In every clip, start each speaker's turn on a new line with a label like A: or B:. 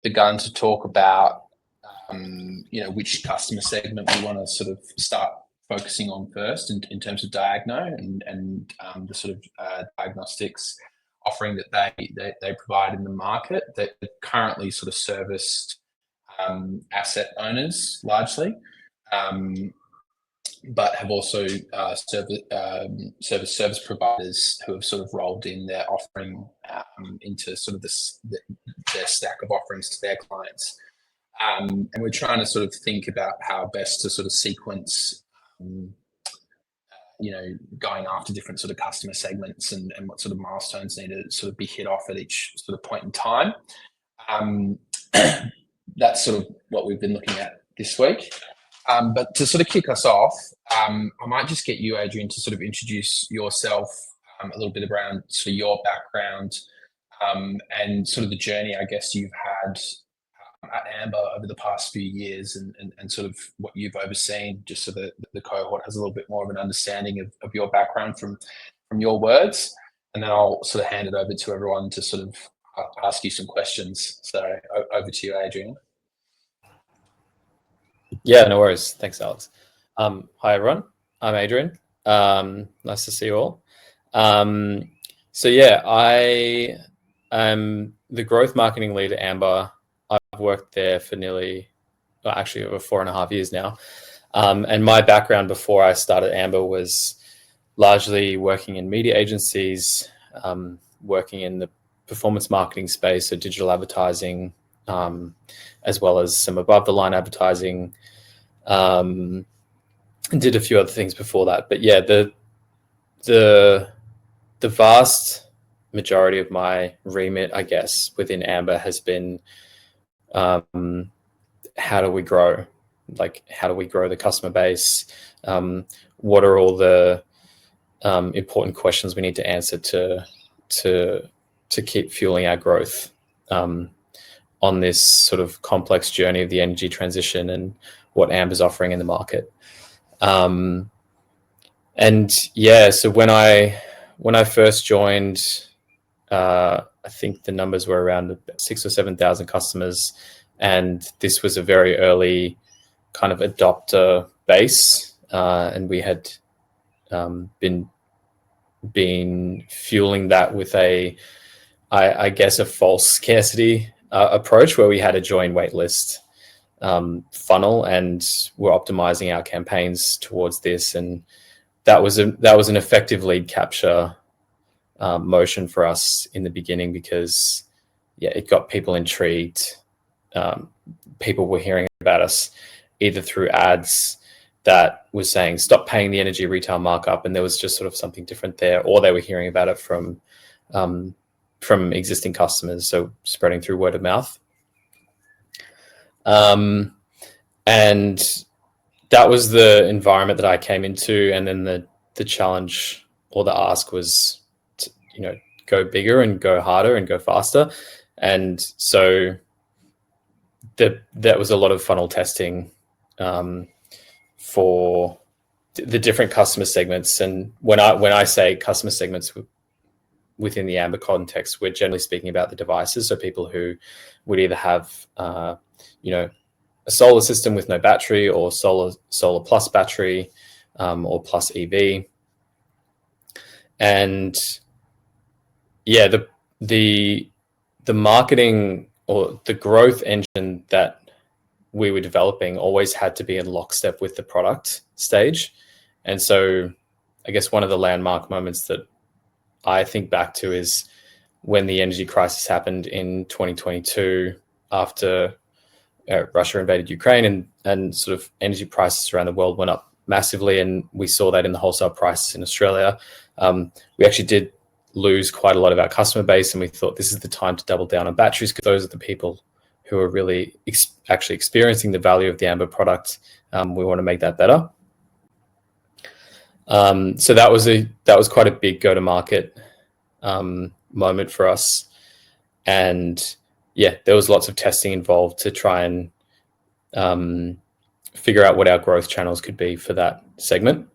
A: begun to talk about, which customer segment we want to sort of start focusing on first in terms of Diagno and the sort of diagnostics offering that they provide in the market that currently sort of serviced asset owners largely, but have also service providers who have sort of rolled in their offering into sort of their stack of offerings to their clients. And we're trying to sort of think about how best to sort of sequence, going after different sort of customer segments and what sort of milestones need to sort of be hit off at each sort of point in time. That's sort of what we've been looking at this week. But to sort of kick us off, I might just get you, Adrian, to sort of introduce yourself a little bit around sort of your background and sort of the journey, I guess, you've had at Amber over the past few years and sort of what you've overseen, just so that the cohort has a little bit more of an understanding of your background from your words. And then I'll sort of hand it over to everyone to sort of ask you some questions. So over to you, Adrian.
B: Yeah, no worries. Thanks, Alex. Hi, everyone. I'm Adrian. Nice to see you all. So yeah, I am the growth marketing lead at Amber. I've worked there for actually over 4.5 years now. And my background before I started Amber was largely working in media agencies, working in the performance marketing space, so digital advertising, as well as some above the line advertising, and did a few other things before that. But yeah, the vast majority of my remit, I guess, within Amber has been how do we grow? Like, how do we grow the customer base? What are all the important questions we need to answer to keep fueling our growth on this sort of complex journey of the energy transition and what Amber's offering in the market. And yeah, so when I first joined, I think the numbers were around 6,000 or 7,000 customers, and this was a very early kind of adopter base, and we had been fueling that with I guess a false scarcity approach, where we had a join waitlist funnel, and we're optimizing our campaigns towards this, and that was an effective lead capture motion for us in the beginning, because yeah, it got people intrigued. People were hearing about us either through ads that was saying stop paying the energy retail markup, and there was just sort of something different there, or they were hearing about it from existing customers, so spreading through word of mouth. And that was the environment that I came into, and then the challenge or the ask was to, go bigger and go harder and go faster. And so that was a lot of funnel testing for the different customer segments. And when I say customer segments within the Amber context, we're generally speaking about the devices. So people who would either have, a solar system with no battery, or solar plus battery, or plus EV. And yeah, the marketing or the growth engine that we were developing always had to be in lockstep with the product stage. And so I guess one of the landmark moments that I think back to is when the energy crisis happened in 2022 after Russia invaded Ukraine, and sort of energy prices around the world went up massively, and we saw that in the wholesale prices in Australia. We actually did lose quite a lot of our customer base, and we thought this is the time to double down on batteries, because those are the people who are really actually experiencing the value of the Amber product. We want to make that better. So that was quite a big go-to-market moment for us, and yeah, there was lots of testing involved to try and figure out what our growth channels could be for that segment.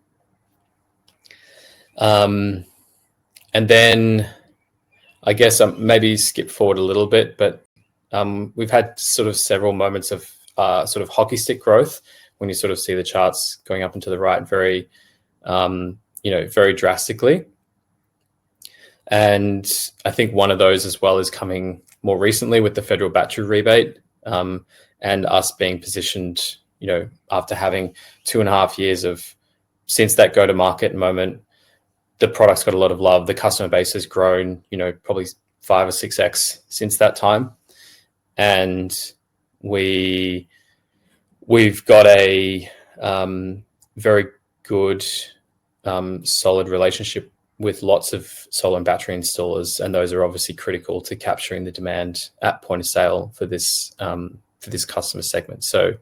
B: And then I guess maybe skip forward a little bit, but we've had sort of several moments of sort of hockey stick growth when you sort of see the charts going up and to the right very, very drastically. And I think one of those as well is coming more recently with the federal battery rebate, and us being positioned, after having 2.5 years since that go to market moment, the product's got a lot of love. The customer base has grown, probably 5 or 6x since that time. And we've got a very good, solid relationship with lots of solar and battery installers, and those are obviously critical to capturing the demand at point of sale for this customer segment. So,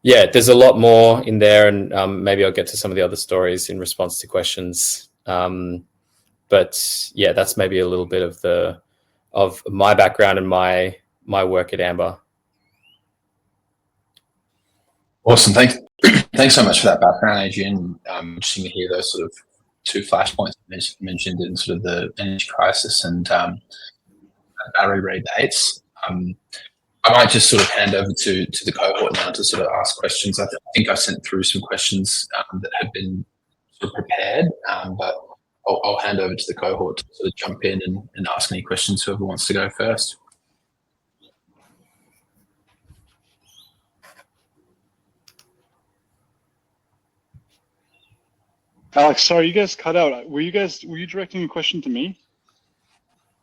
B: there's a lot more in there, and maybe I'll get to some of the other stories in response to questions. But that's maybe a little bit of my background and my work at Amber.
A: Awesome. Thanks so much for that background, Adrian. Interesting to hear those sort of two flashpoints mentioned in sort of the energy crisis and battery rebates. I might just sort of hand over to the cohort now to sort of ask questions. I think I sent through some questions that have been sort of prepared, but I'll hand over to the cohort to sort of jump in and ask any questions, whoever wants to go first.
C: Alex, sorry, you guys cut out. Were you directing a question to me?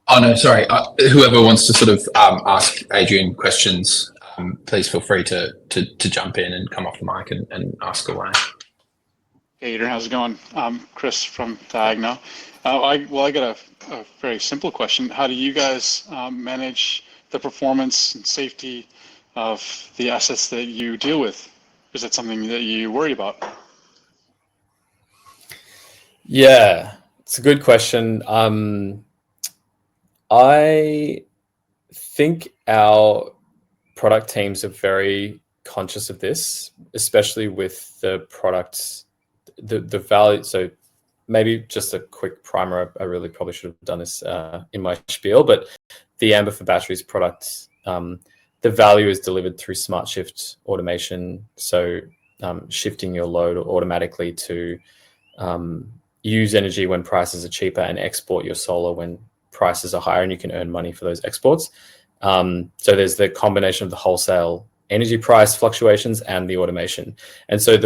A: Oh, no, sorry. Whoever wants to sort of ask Adrian questions, please feel free to jump in and come off the mic and ask away.
C: Hey, Adrian, how's it going? Chris from Diagno. I got a very simple question. How do you guys manage the performance and safety of the assets that you deal with? Is that something that you worry about?
B: Yeah, it's a good question. I think our product teams are very conscious of this, especially with the products, the value. So maybe just a quick primer. I really probably should have done this in my spiel, but the Amber for Batteries product, the value is delivered through Smart Shift automation. So shifting your load automatically to use energy when prices are cheaper and export your solar when prices are higher, and you can earn money for those exports. So there's the combination of the wholesale energy price fluctuations and the automation. And so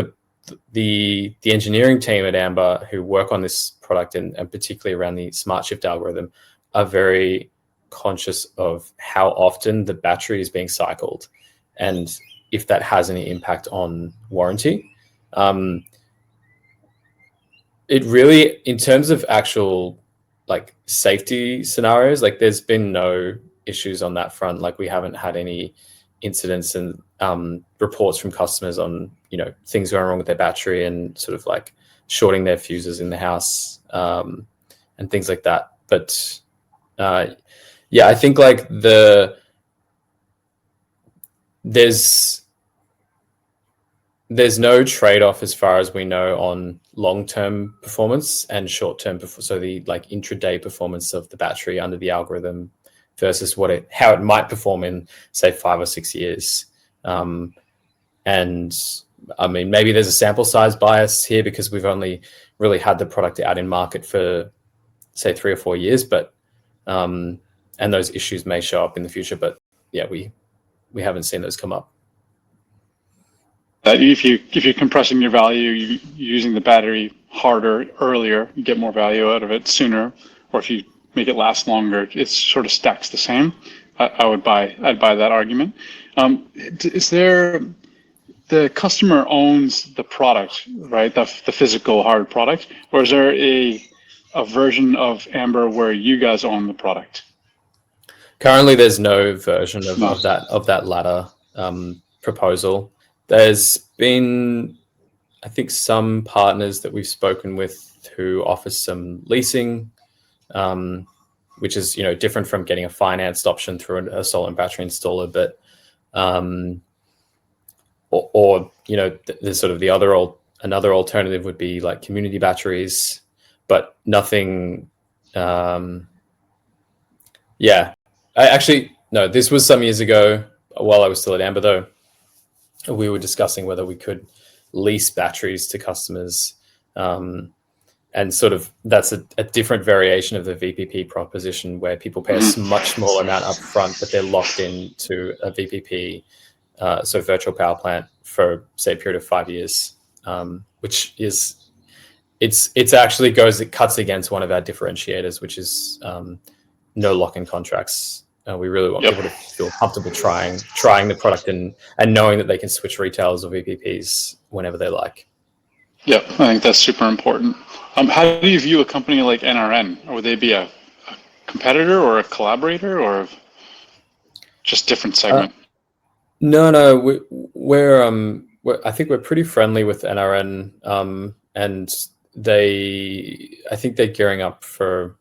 B: the engineering team at Amber who work on this product and particularly around the Smart Shift algorithm are very conscious of how often the battery is being cycled and if that has any impact on warranty. It really, in terms of actual like safety scenarios, like there's been no issues on that front. Like we haven't had any incidents and reports from customers on, things going wrong with their battery and sort of like shorting their fuses in the house and things like that. But I think like there's no trade-off as far as we know on long-term performance and short-term so the like intraday performance of the battery under the algorithm versus how it might perform in say 5 or 6 years. And I mean, maybe there's a sample size bias here because we've only really had the product out in market for say 3 or 4 years, but and those issues may show up in the future, but we haven't seen those come up.
C: If you're compressing your value, you're using the battery harder earlier, you get more value out of it sooner. Or if you make it last longer, it sort of stacks the same. I'd buy that argument. Is there the customer owns the product, right? The physical hard product, or is there a version of Amber where you guys own the product?
B: Currently, there's no version of that latter proposal. There's been, I think, some partners that we've spoken with who offer some leasing, which is different from getting a financed option through a solar and battery installer. But there's sort of another alternative would be like community batteries, but nothing. This was some years ago while I was still at Amber, though. We were discussing whether we could lease batteries to customers. And sort of that's a different variation of the VPP proposition where people pay a much smaller amount up front, but they're locked into a VPP, so virtual power plant for, say, a period of 5 years, which is, it cuts against one of our differentiators, which is no lock-in contracts. We really want people to feel comfortable trying the product and knowing that they can switch retailers or VPPs whenever they like.
C: Yep, I think that's super important. How do you view a company like NRN? Or would they be a competitor or a collaborator or just different segment?
B: No, we're I think we're pretty friendly with NRN, and I think they're gearing up for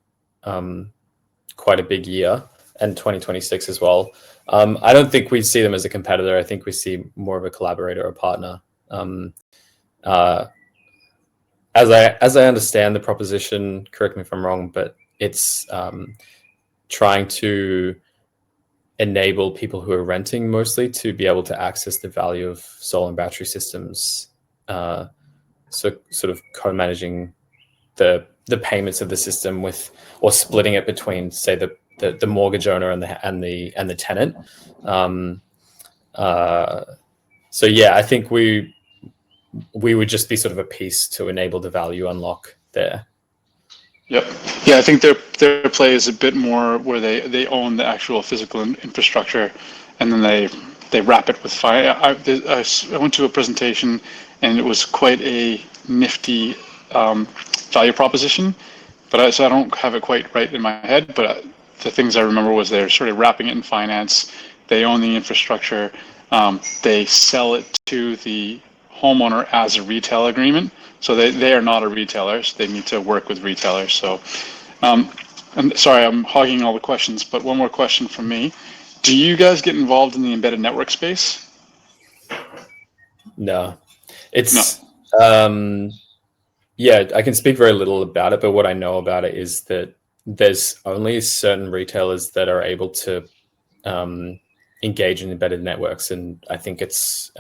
B: quite a big year, and 2026 as well. I don't think we see them as a competitor. I think we see more of a collaborator or partner. As I understand the proposition, correct me if I'm wrong, but it's trying to enable people who are renting mostly to be able to access the value of solar and battery systems. So sort of co-managing the payments of the system or splitting it between, say, the mortgage owner and the tenant. So yeah, I think we would just be sort of a piece to enable the value unlock there.
C: Yep. Yeah, I think their play is a bit more where they own the actual physical infrastructure, and then they wrap it with I went to a presentation, and it was quite a nifty value proposition, but so I don't have it quite right in my head. But the things I remember was they're sort of wrapping it in finance. They own the infrastructure. They sell it to the homeowner as a retail agreement. So they are not a retailer. So they need to work with retailers. So, I'm sorry, I'm hogging all the questions, but one more question from me. Do you guys get involved in the embedded network space?
B: No, yeah, I can speak very little about it, but what I know about it is that there's only certain retailers that are able to engage in embedded networks, and I think it's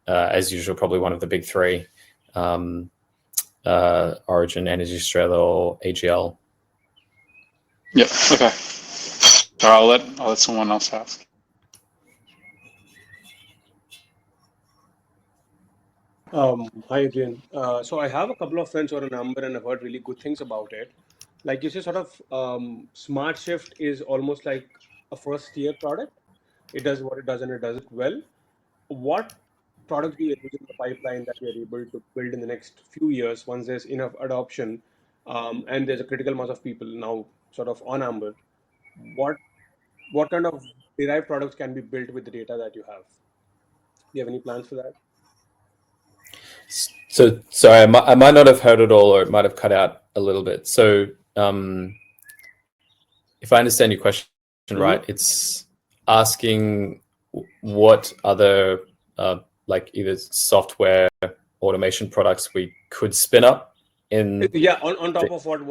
B: as usual probably one of the big three, Origin, Energy Australia, or AGL.
C: Yep. Okay. I'll let someone else ask.
D: Hi, Adrian. So I have a couple of friends who are in Amber, and I've heard really good things about it. Like you say, sort of SmartShift is almost like a first-tier product. It does what it does, and it does it well. What product do you use in the pipeline that you're able to build in the next few years once there's enough adoption and there's a critical mass of people now sort of on Amber? What kind of derived products can be built with the data that you have? Do you have any plans for that?
B: So sorry, I might not have heard it all, or it might have cut out a little bit. So if I understand your question right, it's asking what other like either software automation products we could spin up in.
D: Yeah, on top of what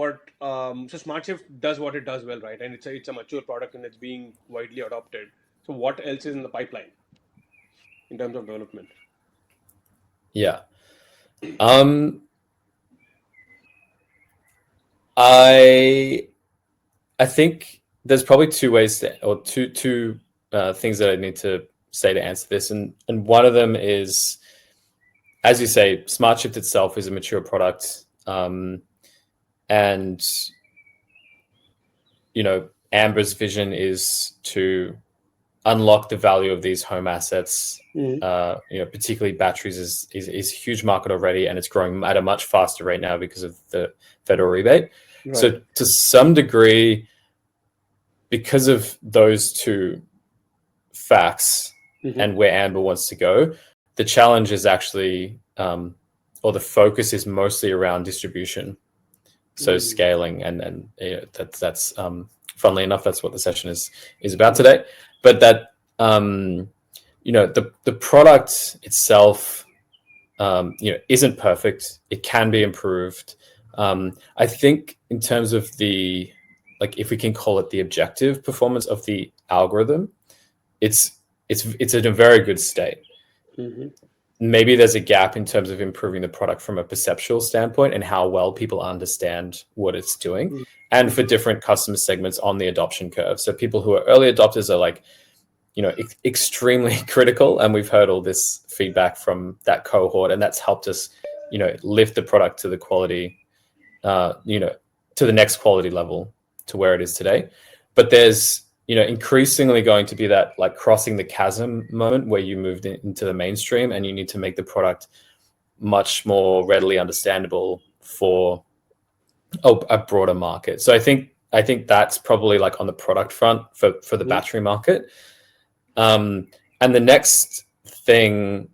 D: so SmartShift does what it does well, right? And it's a mature product and it's being widely adopted. So what else is in the pipeline in terms of development?
B: Yeah. I think there's probably two ways two things that I need to say to answer this, and one of them is, as you say, SmartShift itself is a mature product, and Amber's vision is to unlock the value of these home assets. Particularly batteries is a huge market already, and it's growing at a much faster rate now because of the federal rebate. Right. So to some degree, because of those two facts and where Amber wants to go, the challenge is actually, or the focus is mostly around distribution. So scaling, and that's funnily enough, that's what the session is about today. But that the product itself isn't perfect. It can be improved. I think in terms of the like if we can call it the objective performance of the algorithm, it's in a very good state.
D: Mm-hmm.
B: Maybe there's a gap in terms of improving the product from a perceptual standpoint and how well people understand what it's doing,
D: Mm-hmm.
B: and for different customer segments on the adoption curve. So people who are early adopters are like, extremely critical, and we've heard all this feedback from that cohort, and that's helped us, lift the product to the quality, to the next quality level to where it is today. But there's increasingly going to be that like crossing the chasm moment where you moved into the mainstream and you need to make the product much more readily understandable for a broader market. So I think that's probably like on the product front for the battery market. And the next thing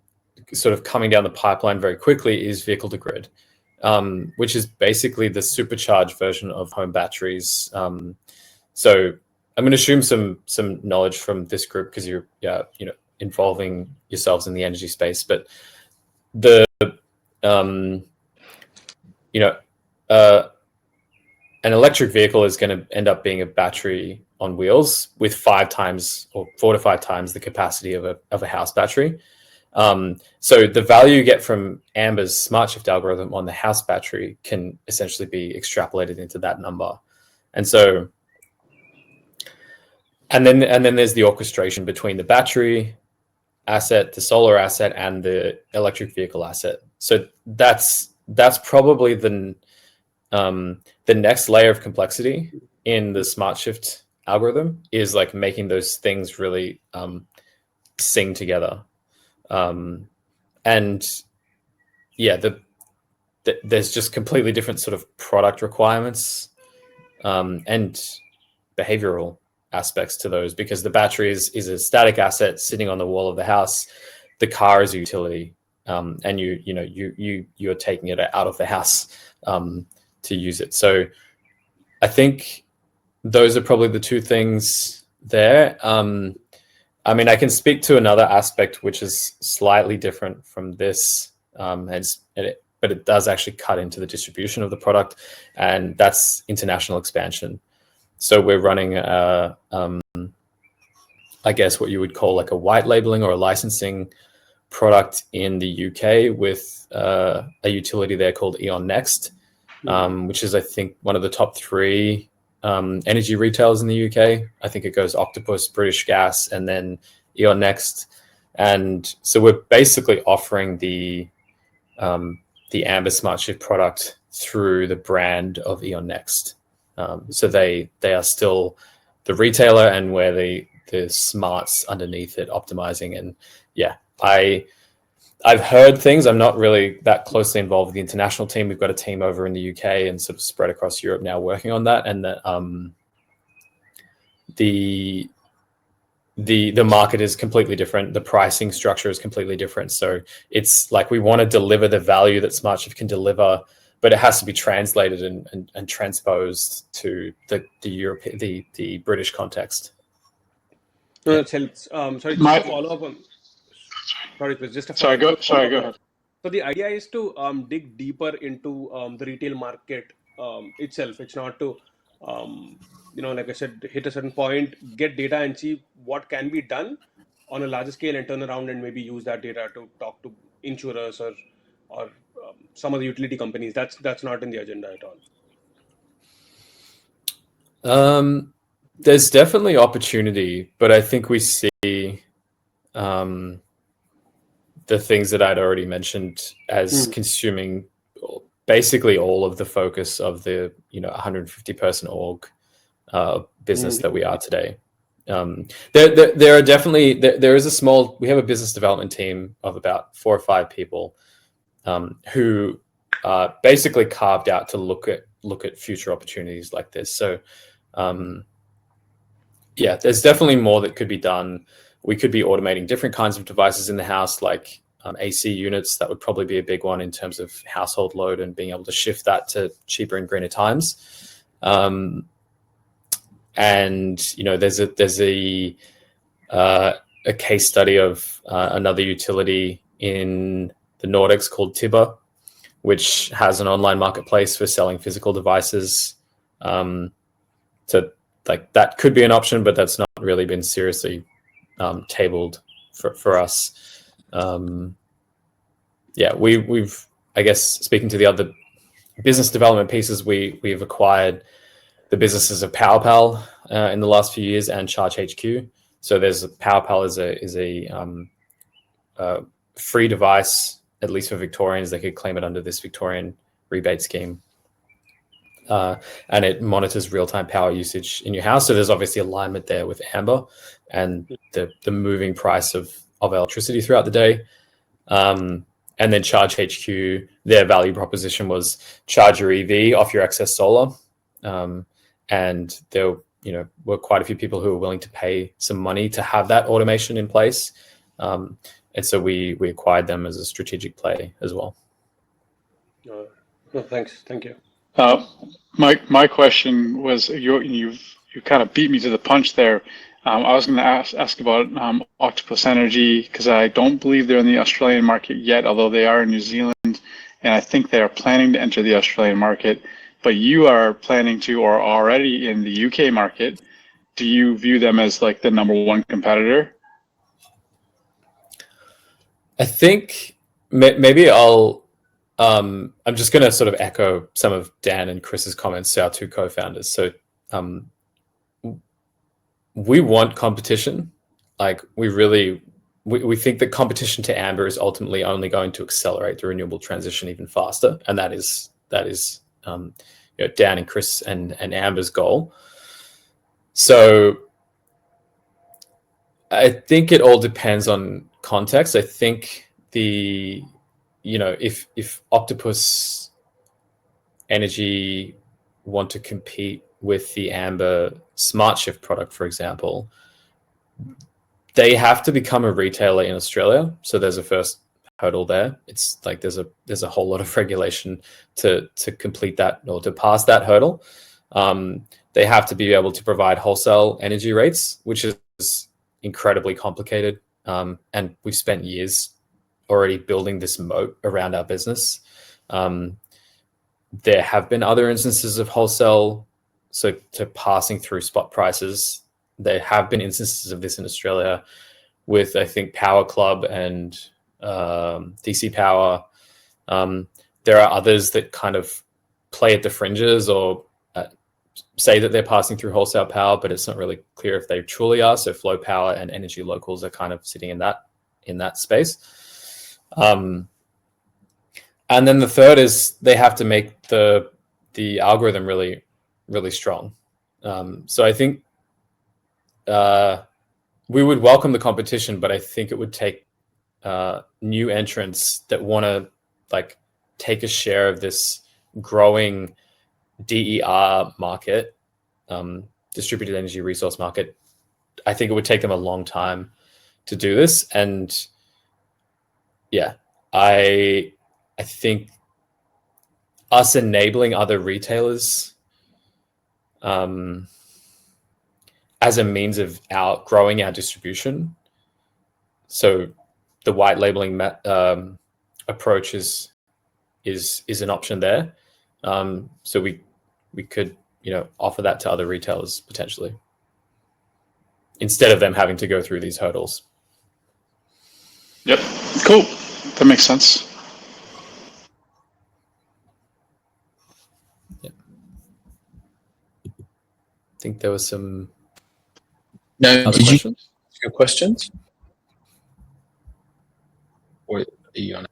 B: sort of coming down the pipeline very quickly is vehicle to grid, which is basically the supercharged version of home batteries. So I'm going to assume some knowledge from this group because you're involving yourselves in the energy space. But an electric vehicle is going to end up being a battery on wheels with 5 times or 4 to 5 times the capacity of a house battery. So the value you get from Amber's SmartShift algorithm on the house battery can essentially be extrapolated into that number. And then there's the orchestration between the battery asset, the solar asset, and the electric vehicle asset. So that's probably the next layer of complexity in the SmartShift algorithm, is like making those things really sing together. There's just completely different sort of product requirements and behavioral aspects to those, because the battery is a static asset sitting on the wall of the house. The car is a utility, and you're taking it out of the house to use it. So I think those are probably the two things there. I mean, I can speak to another aspect which is slightly different from this, but it does actually cut into the distribution of the product, and that's international expansion. So we're running, I guess what you would call like a white labeling or a licensing product in the UK with a utility there called E.ON Next, which is, I think, one of the top 3 energy retailers in the UK. I think it goes Octopus, British Gas, and then E.ON Next. And so we're basically offering the Amber SmartShift product through the brand of E.ON Next. So they are still the retailer, and where the smarts underneath it optimizing. And yeah, I've heard things. I'm not really that closely involved with the international team. We've got a team over in the UK and sort of spread across Europe now working on that. And that the market is completely different. The pricing structure is completely different. So it's like we want to deliver the value that SmartShift can deliver, but it has to be translated and transposed to the British context.
D: No, that helps. Sorry, just to follow up on. Sorry, Chris, just a
C: Sorry, go ahead.
D: So the idea is to dig deeper into the retail market itself. It's not to, like I said, hit a certain point, get data and see what can be done on a larger scale and turn around and maybe use that data to talk to insurers or some of the utility companies. That's not in the agenda at all.
B: There's definitely opportunity, but I think we see the things that I'd already mentioned as consuming basically all of the focus of the 150 person org business that we are today. There are definitely there is we have a business development team of about 4 or 5 people who are basically carved out to look at future opportunities like this. So there's definitely more that could be done. We could be automating different kinds of devices in the house, like AC units. That would probably be a big one in terms of household load and being able to shift that to cheaper and greener times. And there's a case study of another utility in the Nordics called Tibber, which has an online marketplace for selling physical devices. So like that could be an option, but that's not really been seriously tabled for us. Yeah, we've I guess speaking to the other business development pieces, we've acquired the businesses of PowerPal in the last few years and Charge HQ. So there's PowerPal is a free device, at least for Victorians. They could claim it under this Victorian rebate scheme. And it monitors real-time power usage in your house. So there's obviously alignment there with Amber and the moving price of electricity throughout the day. And then Charge HQ, their value proposition was charge your EV off your excess solar. And there were quite a few people who were willing to pay some money to have that automation in place. And so we acquired them as a strategic play as well.
D: No, thanks. Thank you.
C: My question was, you kind of beat me to the punch there. I was going to ask about Octopus Energy, because I don't believe they're in the Australian market yet, although they are in New Zealand, and I think they are planning to enter the Australian market. But you are planning to, or already in the UK market. Do you view them as like the number one competitor?
B: I think maybe I'm just going to sort of echo some of Dan and Chris's comments to our two co-founders. So we want competition. Like we think that competition to Amber is ultimately only going to accelerate the renewable transition even faster, and that is Dan and Chris and Amber's goal. So I think it all depends on context. I think if Octopus Energy want to compete with the Amber SmartShift product, for example, they have to become a retailer in Australia. So there's a first hurdle there. It's like there's a whole lot of regulation to complete that or to pass that hurdle. They have to be able to provide wholesale energy rates, which is incredibly complicated. And we've spent years already building this moat around our business. There have been other instances of wholesale, so to passing through spot prices. There have been instances of this in Australia with, I think, Power Club and DC Power. There are others that kind of play at the fringes or say that they're passing through wholesale power, but it's not really clear if they truly are. So Flow Power and Energy Locals are kind of sitting in that space. And then the third is they have to make the algorithm really, really strong. So I think we would welcome the competition, but I think it would take new entrants that want to like take a share of this growing DER market, distributed energy resource market. I think it would take them a long time to do this. And yeah, I think us enabling other retailers as a means of growing our distribution. So the white labeling approach is an option there. So we could offer that to other retailers potentially, instead of them having to go through these hurdles.
C: Yep, cool. That makes sense.
B: Yep. I think there was some
A: other
B: questions.
A: Your questions? Or are you on it?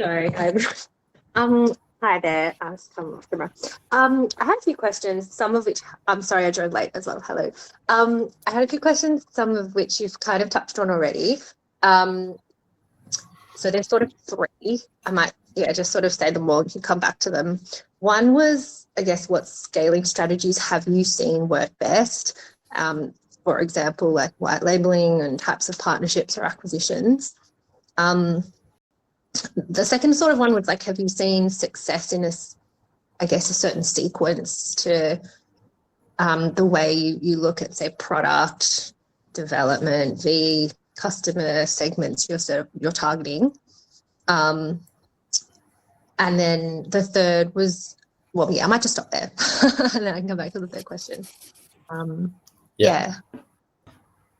E: Sorry. Hi there. I have a few questions, some of which, I'm sorry I joined late as well. Hello. I had a few questions, some of which you've kind of touched on already. So there's sort of three. I might, just sort of say them all. You can come back to them. One was, I guess, what scaling strategies have you seen work best? For example, like white labeling and types of partnerships or acquisitions. The second sort of one was like, have you seen success in a certain sequence to the way you look at, say, product development, the customer segments you're targeting? And then the third was, well, yeah, I might just stop there and then I can come back to the third question.
B: Yeah.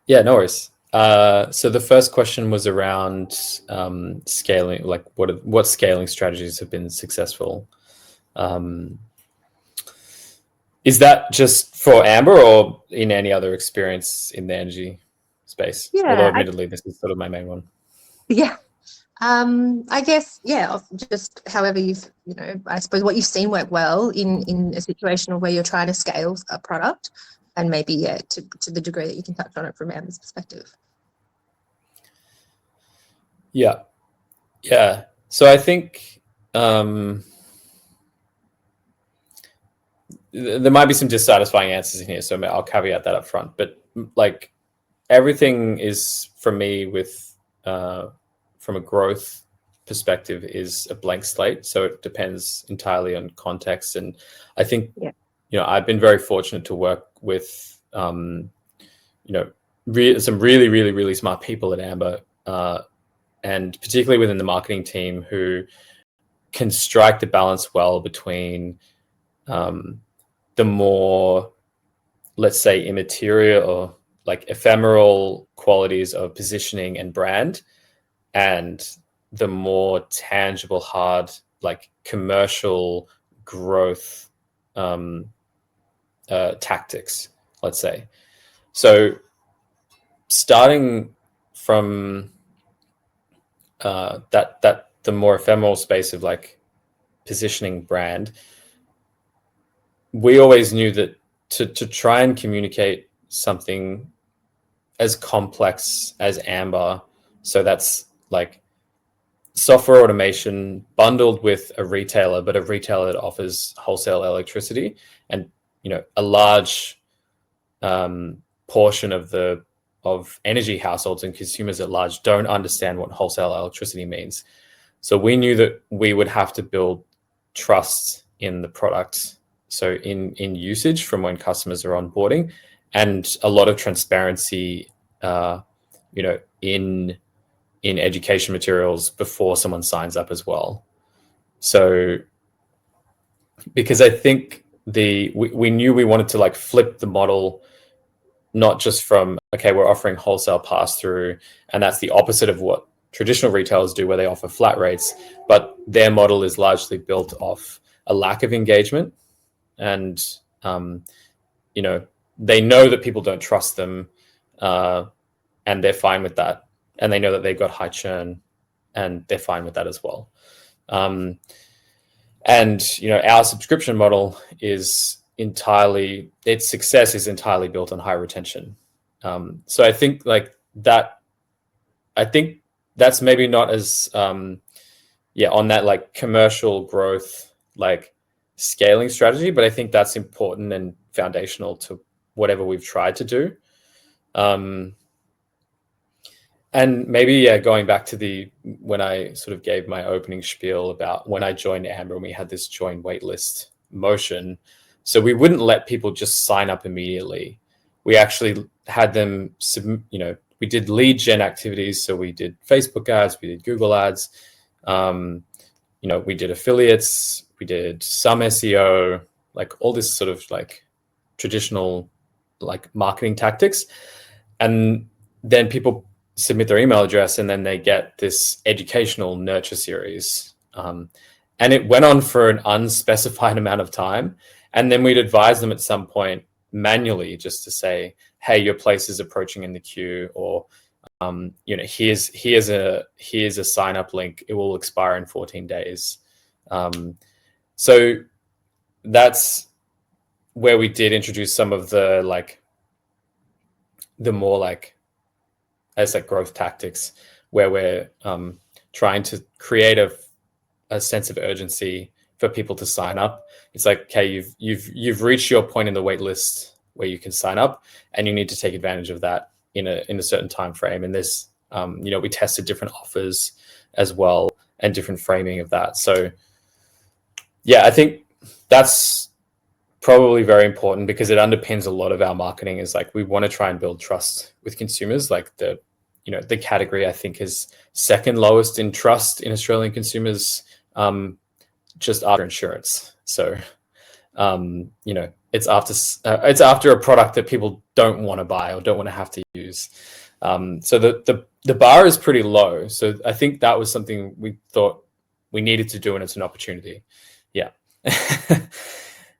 B: Yeah, no worries. So the first question was around scaling, like what scaling strategies have been successful. Is that just for Amber or in any other experience in the energy space?
E: Yeah,
B: Although admittedly, this is sort of my main one.
E: Yeah. I guess, yeah, just however you've, I suppose what you've seen work well in a situation where you're trying to scale a product, and maybe, yeah, to the degree that you can touch on it from Amber's perspective.
B: Yeah. Yeah. So I think there might be some dissatisfying answers in here, so I'll caveat that up front. But like everything is, for me, with from a growth perspective, is a blank slate. So it depends entirely on context. And I think, I've been very fortunate to work with, some really, really, really smart people at Amber, and particularly within the marketing team, who can strike the balance well between the more, let's say, immaterial or like ephemeral qualities of positioning and brand, and the more tangible, hard, like commercial growth tactics, let's say. So starting from that the more ephemeral space of like positioning brand, we always knew that to try and communicate something as complex as Amber, so that's like software automation bundled with a retailer, but a retailer that offers wholesale electricity, and a large portion of energy households and consumers at large don't understand what wholesale electricity means. So we knew that we would have to build trust in the product, so in usage from when customers are onboarding, and a lot of transparency in education materials before someone signs up as well. So because I think we knew we wanted to like flip the model, not just from, okay, we're offering wholesale pass-through, and that's the opposite of what traditional retailers do, where they offer flat rates, but their model is largely built off a lack of engagement. And, they know that people don't trust them, and they're fine with that. And they know that they've got high churn, and they're fine with that as well. And, our subscription model is its success is entirely built on high retention. So I think that's maybe not as, on that like commercial growth, like scaling strategy, but I think that's important and foundational to whatever we've tried to do. And maybe, going back to when I sort of gave my opening spiel about when I joined Amber and we had this join waitlist motion. So we wouldn't let people just sign up immediately. We actually had them, we did lead gen activities. So we did Facebook ads, we did Google ads, we did affiliates, we did some SEO, like all this sort of like traditional like marketing tactics. And then people submit their email address, and then they get this educational nurture series. And it went on for an unspecified amount of time. And then we'd advise them at some point manually, just to say, hey, your place is approaching in the queue, or, here's a sign up link. It will expire in 14 days. So that's where we did introduce some of the more like, as like growth tactics, where we're trying to create a sense of urgency for people to sign up. It's like, okay, you've reached your point in the wait list where you can sign up, and you need to take advantage of that in a certain time frame. And this, we tested different offers as well and different framing of that. So yeah, I think that's probably very important, because it underpins a lot of our marketing. Is like, we want to try and build trust with consumers. Like the category, I think, is second lowest in trust in Australian consumers, just after insurance. So You know, it's after a product that people don't want to buy or don't want to have to use. So the bar is pretty low. So I think that was something we thought we needed to do, and it's an opportunity. Yeah.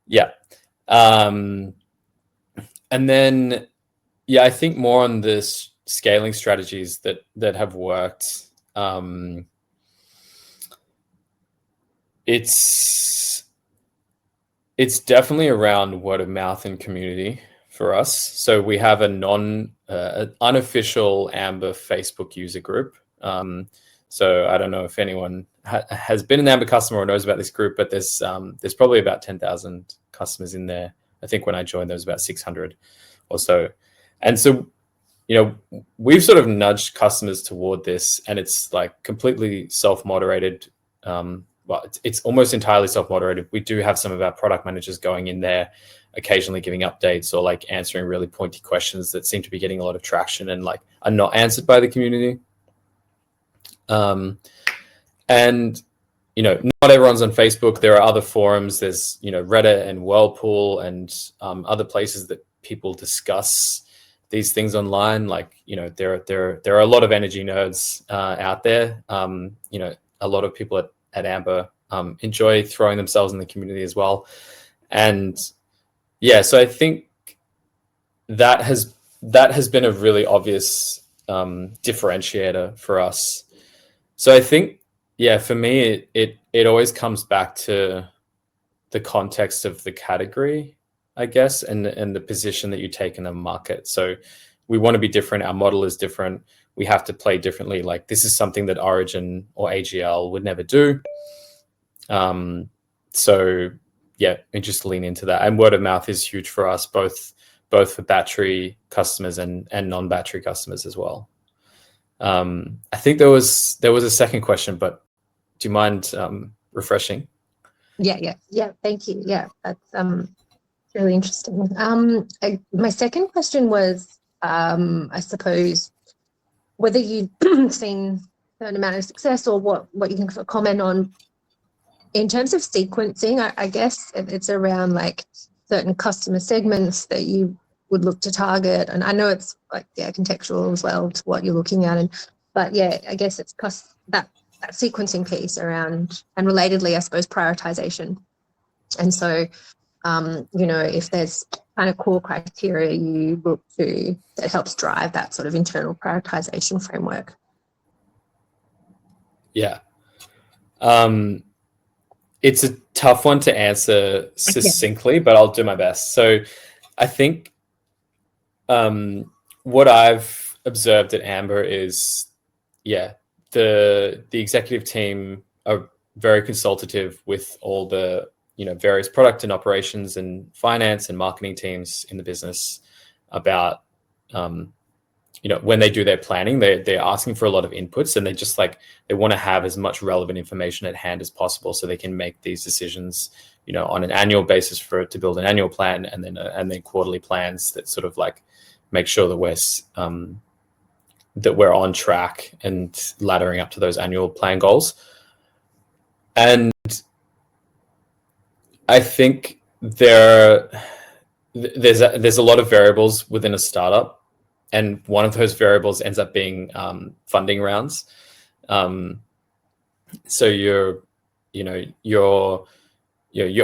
B: Yeah. And then, yeah, I think more on this scaling strategies that have worked. It's definitely around word of mouth and community for us. So we have an unofficial Amber Facebook user group. So I don't know if anyone has been an Amber customer or knows about this group, but there's probably about 10,000 customers in there. I think when I joined, there was about 600 or so. And so, you know, we've sort of nudged customers toward this, and it's like completely self-moderated. Well, it's almost entirely self-moderated. We do have some of our product managers going in there, occasionally giving updates or like answering really pointy questions that seem to be getting a lot of traction and like are not answered by the community. And, you know, not everyone's on Facebook. There are other forums. There's, you know, Reddit and Whirlpool and other places that people discuss these things online. Like, you know, there are a lot of energy nerds out there. You know, a lot of people at Amber enjoy throwing themselves in the community as well. And yeah, so I think that has been a really obvious differentiator for us. So I think, yeah, for me, it always comes back to the context of the category, I guess, and the position that you take in the market. So we want to be different. Our model is different. We have to play differently. Like, this is something that Origin or AGL would never do. So yeah, and just lean into that. And word of mouth is huge for us, both for battery customers and non-battery customers as well. I think there was a second question, but do you mind refreshing?
E: Yeah. Thank you. Yeah, that's really interesting. My second question was, I suppose, whether you've seen a certain amount of success or what you can comment on in terms of sequencing. I guess it's around like certain customer segments that you would look to target, and I know it's like, yeah, contextual as well to what you're looking at, but yeah, I guess it's that sequencing piece around, and relatedly, I suppose, prioritization. And so, you know, if there's kind of core criteria you look to that helps drive that sort of internal prioritization framework.
B: Yeah. It's a tough one to answer succinctly, but I'll do my best. So I think what I've observed at Amber is, yeah, the executive team are very consultative with all the, you know, various product and operations and finance and marketing teams in the business about, you know, when they do their planning, they're asking for a lot of inputs, and they want to have as much relevant information at hand as possible so they can make these decisions, you know, on an annual basis to build an annual plan, and then quarterly plans that sort of like make sure that we're on track and laddering up to those annual plan goals. And I think there's a lot of variables within a startup. And one of those variables ends up being funding rounds. So you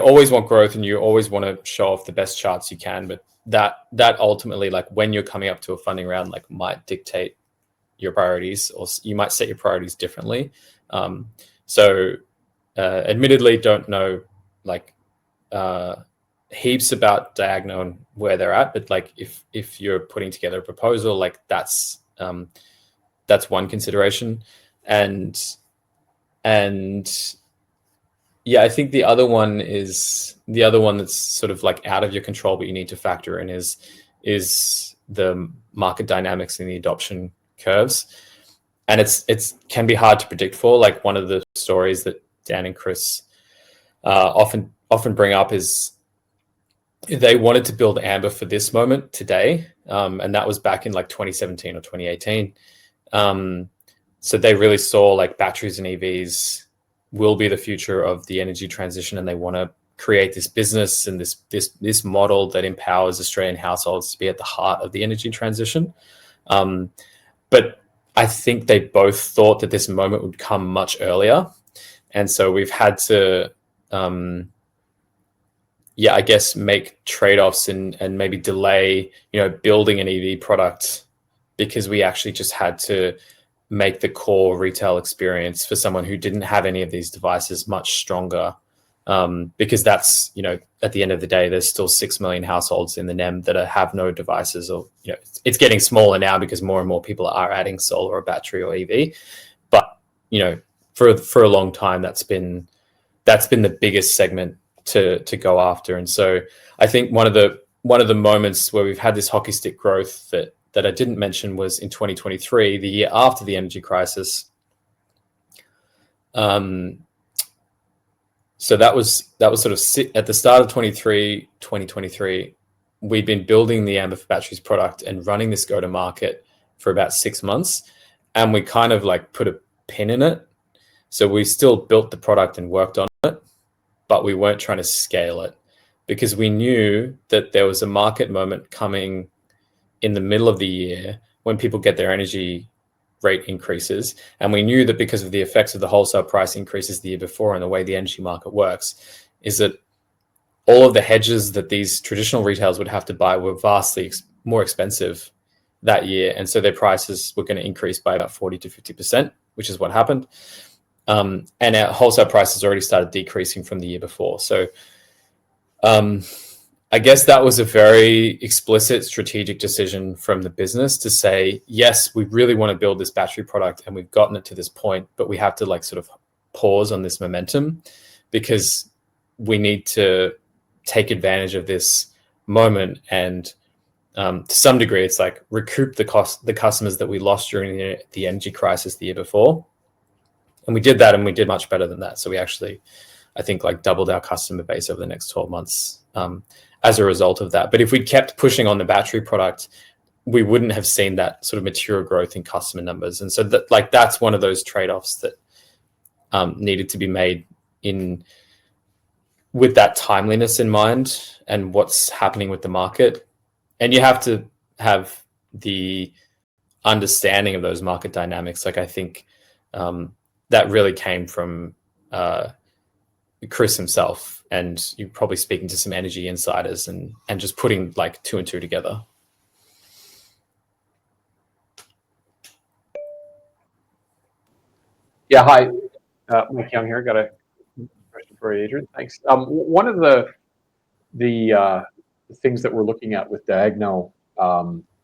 B: always want growth, and you always want to show off the best charts you can. But that ultimately, like when you're coming up to a funding round, like might dictate your priorities, or you might set your priorities differently. Admittedly, don't know like heaps about Diagno and where they're at, but like if you're putting together a proposal, like that's one consideration. And yeah, I think the other one that's sort of like out of your control, but you need to factor in is the market dynamics and the adoption curves. And it's can be hard to predict for. Like, one of the stories that Dan and Chris often bring up is they wanted to build Amber for this moment today, and that was back in like 2017 or 2018. So they really saw like batteries and EVs will be the future of the energy transition, and they want to create this business and this model that empowers Australian households to be at the heart of the energy transition. But I think they both thought that this moment would come much earlier. And so we've had to, I guess, make trade-offs and maybe delay, building an EV product, because we actually just had to make the core retail experience for someone who didn't have any of these devices much stronger. Because that's, at the end of the day, there's still 6 million households in the NEM that have no devices, or, it's getting smaller now because more and more people are adding solar or battery or EV. But, for a long time, that's been the biggest segment to go after. And so I think one of the moments where we've had this hockey stick growth that I didn't mention was in 2023, the year after the energy crisis. So that was sort of at the start of 2023, we'd been building the Amber for Batteries product and running this go-to-market for about 6 months. And we kind of like put a pin in it. So we still built the product and worked on it, but we weren't trying to scale it, because we knew that there was a market moment coming in the middle of the year when people get their energy rate increases. And we knew that because of the effects of the wholesale price increases the year before and the way the energy market works, is that all of the hedges that these traditional retailers would have to buy were vastly more expensive that year. And so their prices were going to increase by about 40 to 50%, which is what happened. And our wholesale prices already started decreasing from the year before. So I guess that was a very explicit strategic decision from the business to say, yes, we really want to build this battery product and we've gotten it to this point, but we have to like sort of pause on this momentum, because we need to take advantage of this moment and to some degree it's like recoup the customers that we lost during the energy crisis the year before. And we did that, and we did much better than that. So we actually, I think, like doubled our customer base over the next 12 months as a result of that. But if we'd kept pushing on the battery product, we wouldn't have seen that sort of material growth in customer numbers. And so that's one of those trade-offs that needed to be made with that timeliness in mind and what's happening with the market. And you have to have the understanding of those market dynamics. Like, I think that really came from Chris himself, and you're probably speaking to some energy insiders and just putting like 2 and 2 together.
F: Yeah, hi, Mike Young here. Got a question for Adrian. Thanks. One of the things that we're looking at with Diagno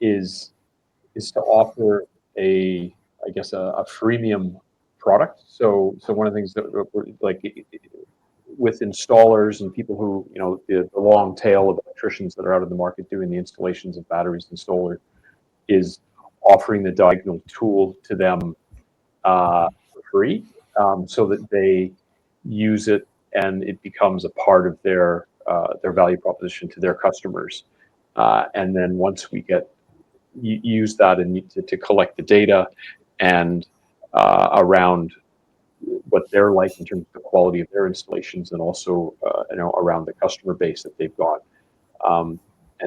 F: is to offer a freemium product. So one of the things that we're like with installers and people who, the long tail of electricians that are out in the market doing the installations of batteries and solar, is offering the Diagno tool to them for free, so that they use it and it becomes a part of their value proposition to their customers. And then once we use that and to collect the data and around what they're like in terms of the quality of their installations, and also around the customer base that they've got. And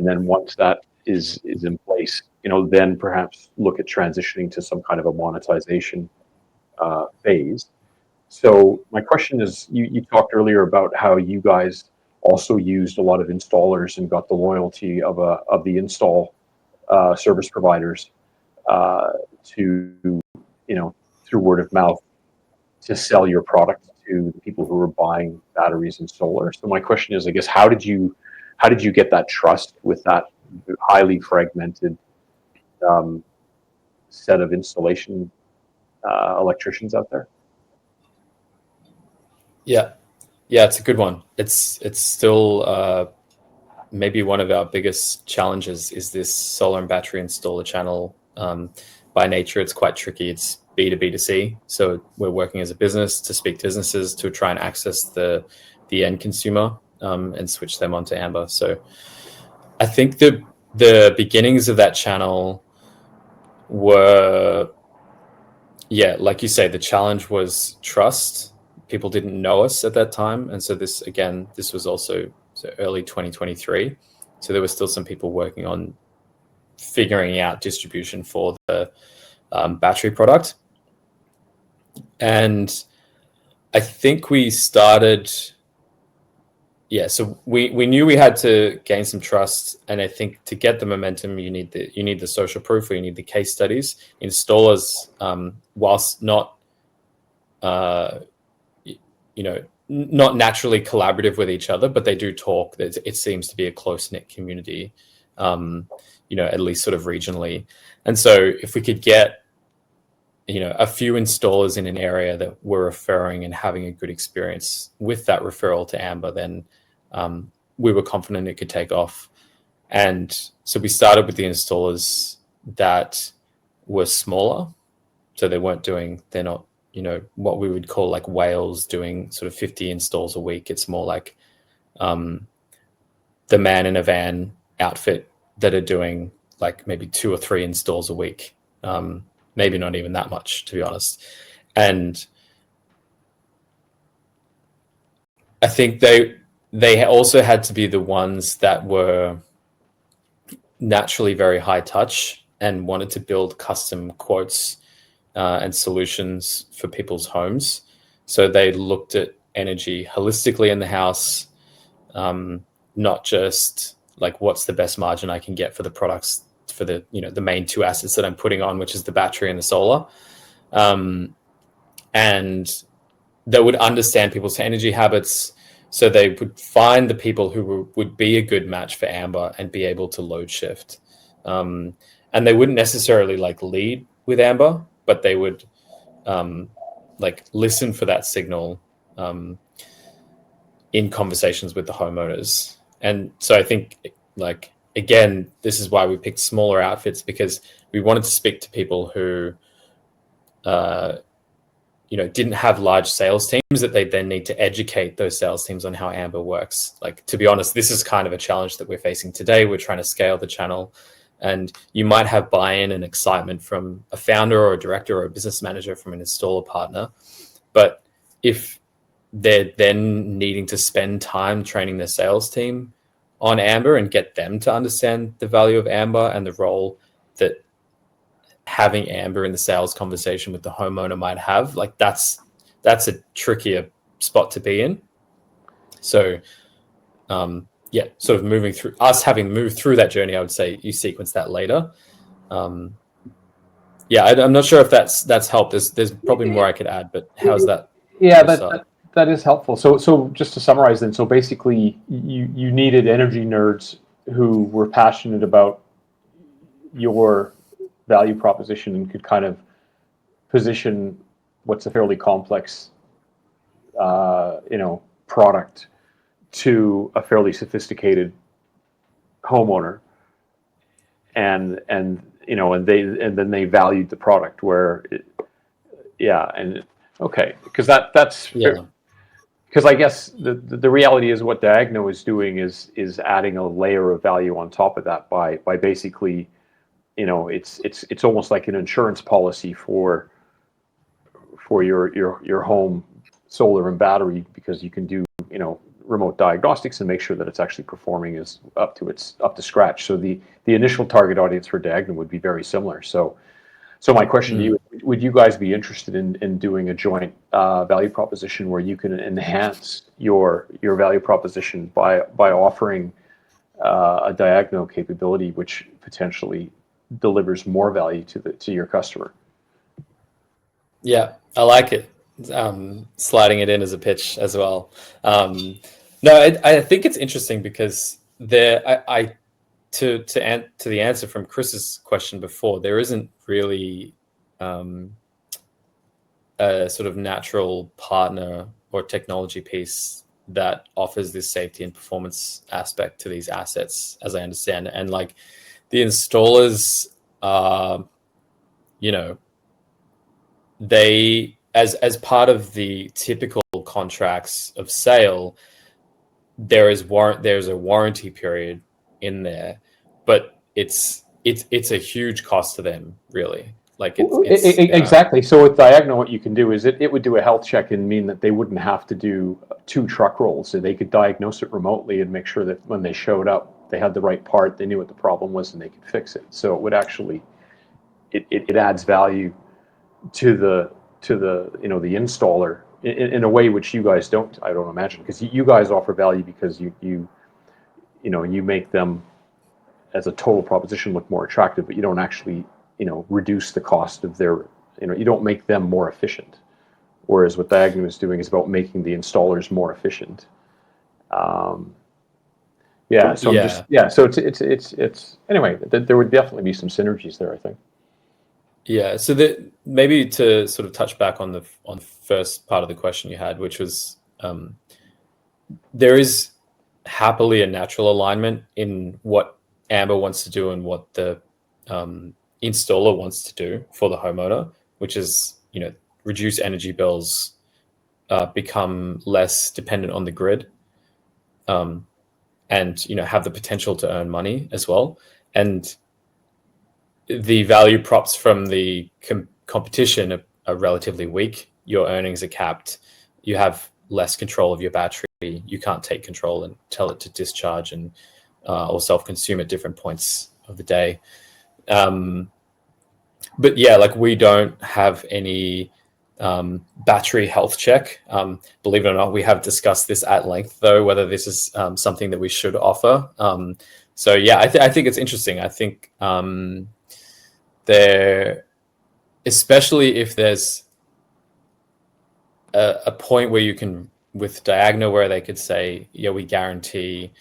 F: then once that is in place, then perhaps look at transitioning to some kind of a monetization phase. So my question is, you talked earlier about how you guys also used a lot of installers and got the loyalty of the install service providers to, through word of mouth, to sell your product to the people who are buying batteries and solar. So my question is, I guess, how did you get that trust with that highly fragmented set of installation electricians out there? Yeah, it's a good one. It's still maybe one of our biggest challenges is this solar and battery installer channel. By nature, it's quite tricky. It's B2B2C. So we're working as a business to speak to businesses to try and access the end consumer and switch them onto Amber. So I think the beginnings of that channel were, like you say, the challenge was trust,
B: people didn't know us at that time, and so this was also early 2023. So there were still some people working on figuring out distribution for the battery product, and I think we started. Yeah, so we knew we had to gain some trust, and I think to get the momentum, you need the social proof, or you need the case studies. Installers, whilst not, not naturally collaborative with each other, but they do talk. It seems to be a close-knit community, at least sort of regionally. And so if we could get, a few installers in an area that were referring and having a good experience with that referral to Amber, then we were confident it could take off. And so we started with the installers that were smaller. So they're not, what we would call like whales doing sort of 50 installs a week. It's more like the man in a van outfit that are doing like maybe 2 or 3 installs a week. Maybe not even that much, to be honest. And I think they also had to be the ones that were naturally very high touch and wanted to build custom quotes and solutions for people's homes. So they looked at energy holistically in the house, not just like what's the best margin I can get for the products, for the the main 2 assets that I'm putting on, which is the battery and the solar, and they would understand people's energy habits, so they would find the people who would be a good match for Amber and be able to load shift, and they wouldn't necessarily like lead with Amber, but they would like listen for that signal in conversations with the homeowners. And so I think like, again, this is why we picked smaller outfits, because we wanted to speak to people who, didn't have large sales teams that they then need to educate those sales teams on how Amber works. Like, to be honest, this is kind of a challenge that we're facing today. We're trying to scale the channel, and you might have buy-in and excitement from a founder or a director or a business manager from an installer partner. But if they're then needing to spend time training their sales team on Amber and get them to understand the value of Amber and the role that having Amber in the sales conversation with the homeowner might have, like that's a trickier spot to be in. So sort of moving through us having moved through that journey, I would say you sequence that later. I'm not sure if that's helped. There's probably more I could add, but how's that?
F: Yeah, that is helpful. So just to summarize then, so basically you needed energy nerds who were passionate about your value proposition and could kind of position what's a fairly complex product to a fairly sophisticated homeowner, and then they valued the product because that's because I guess the reality is what Diagno is doing is adding a layer of value on top of that by basically, it's almost like an insurance policy for your home solar and battery, because you can do remote diagnostics and make sure that it's actually performing is up to scratch. So the initial target audience for Diagno would be very similar. So my question to you, would you guys be interested in doing a joint value proposition where you can enhance your value proposition by offering a Diagno capability which potentially delivers more value to your customer?
B: Yeah, I like it. Sliding it in as a pitch as well. I think it's interesting because to the answer from Chris's question before, there isn't really a sort of natural partner or technology piece that offers this safety and performance aspect to these assets, as I understand it. And like the installers, they as part of the typical contracts of sale, there's a warranty period in there, but it's a huge cost to them, really. Like it's
F: exactly. So with Diagonal, what you can do is it would do a health check and mean that they wouldn't have to do 2 truck rolls. So they could diagnose it remotely and make sure that when they showed up, they had the right part, they knew what the problem was, and they could fix it. So it would actually, it adds value to the the installer in a way which you guys don't, I don't imagine, because you guys offer value because you make them as a total proposition look more attractive, but you don't actually reduce the cost of their, you don't make them more efficient. Whereas what Diagonal is doing is about making the installers more efficient. So it's anyway, there would definitely be some synergies there, I think.
B: Yeah, so that maybe to sort of touch back on the first part of the question you had, which was there is happily a natural alignment in what Amber wants to do and what the installer wants to do for the homeowner, which is reduce energy bills, become less dependent on the grid, and have the potential to earn money as well. And the value props from the competition are relatively weak. Your earnings are capped. You have less control of your battery. You can't take control and tell it to discharge and or self-consume at different points of the day. But yeah, like we don't have any battery health check. Believe it or not, we have discussed this at length, though, whether this is something that we should offer. So yeah, I think it's interesting. I think there, especially if there's a point where you can, with Diagonal, where they could say, yeah, we guarantee,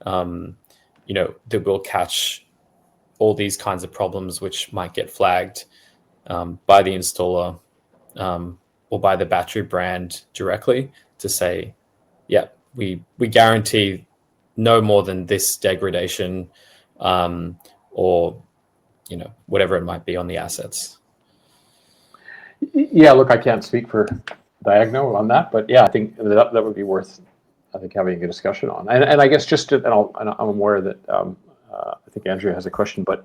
B: that we'll catch all these kinds of problems which might get flagged by the installer or by the battery brand directly, to say, yeah, we guarantee no more than this degradation or whatever it might be on the assets.
F: Yeah, look, I can't speak for Diagonal on that, but yeah, I think that would be worth, having a discussion on. And I guess and I'm aware that I think Andrea has a question, but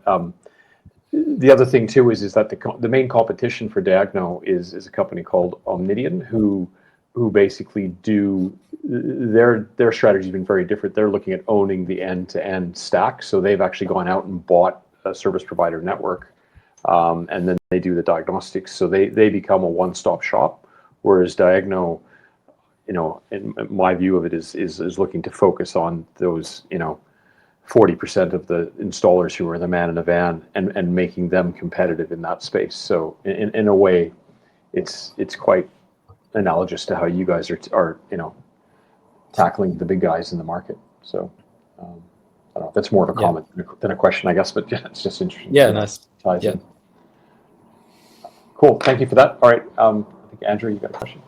F: the other thing too is that the main competition for Diagonal is a company called Omnidian, who basically do their strategy has been very different. They're looking at owning the end-to-end stack, so they've actually gone out and bought a service provider network, and then they do the diagnostics. So they become a one-stop shop, whereas Diagonal, in my view of it, is looking to focus on those 40% of the installers who are the man in the van and making them competitive in that space. So in a way, it's quite analogous to how you guys are tackling the big guys in the market. So I don't know, that's more of a comment than a question, I guess, but yeah, it's just interesting.
B: Yeah, nice.
F: Yeah. Cool. Thank you for that. All right. I think Andrew, you got a question.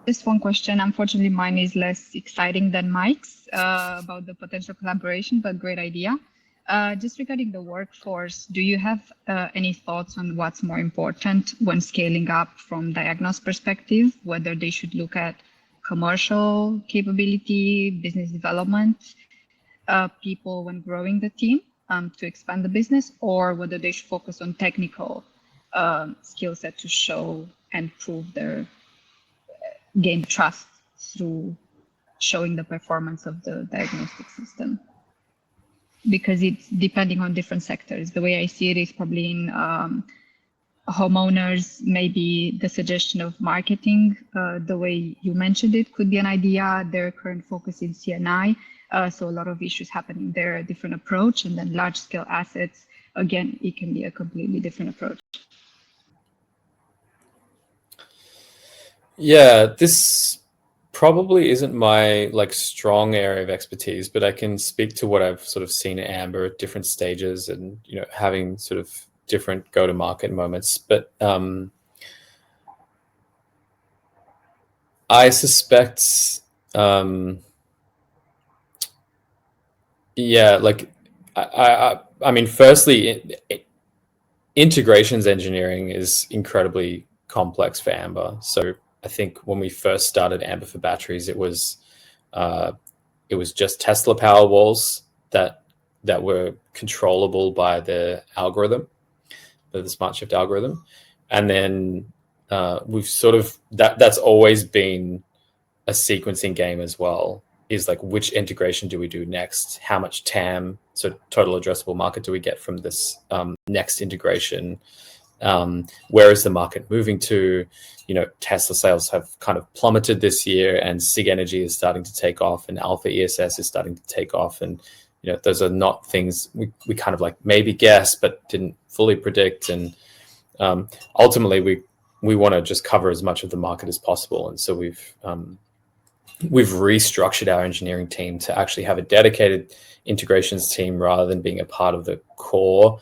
G: Just one question. Unfortunately, mine is less exciting than Mike's about the potential collaboration, but great idea. Just regarding the workforce, do you have any thoughts on what's more important when scaling up from Diagonal's perspective, whether they should look at commercial capability, business development, people when growing the team to expand the business, or whether they should focus on technical skill set to show and prove their gain trust through showing the performance of the diagnostic system? Because it's depending on different sectors. The way I see it is probably in homeowners, maybe the suggestion of marketing, the way you mentioned it could be an idea. Their current focus is CNI, so a lot of issues happening there, a different approach. And then large scale assets, again, it can be a completely different approach.
B: Yeah, this probably isn't my strong area of expertise, but I can speak to what I've sort of seen at Amber at different stages and having sort of different go-to-market moments. But I suspect, I mean, firstly, integrations engineering is incredibly complex for Amber. So I think when we first started Amber for batteries, it was just Tesla Powerwalls that that were controllable by the algorithm, the SmartShift algorithm. And then we've sort of, that's always been a sequencing game as well, is like, which integration do we do next? How much TAM, so total addressable market, do we get from this next integration? Where is the market moving to? Tesla sales have kind of plummeted this year, and SIG Energy is starting to take off, and Alpha ESS is starting to take off. And those are not things we kind of like maybe guess but didn't fully predict. And ultimately we want to just cover as much of the market as possible. And so we've restructured our engineering team to actually have a dedicated integrations team rather than being a part of the core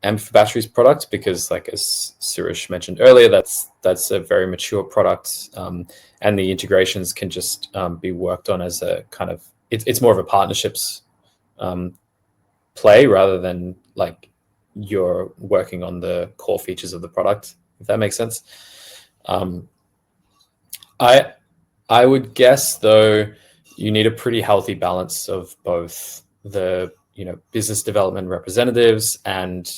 B: Amber Batteries product, because, like as Suresh mentioned earlier, that's a very mature product, and the integrations can just be worked on as a kind of, it's more of a partnerships play rather than like you're working on the core features of the product, if that makes sense. I would guess, though, you need a pretty healthy balance of both the business development representatives and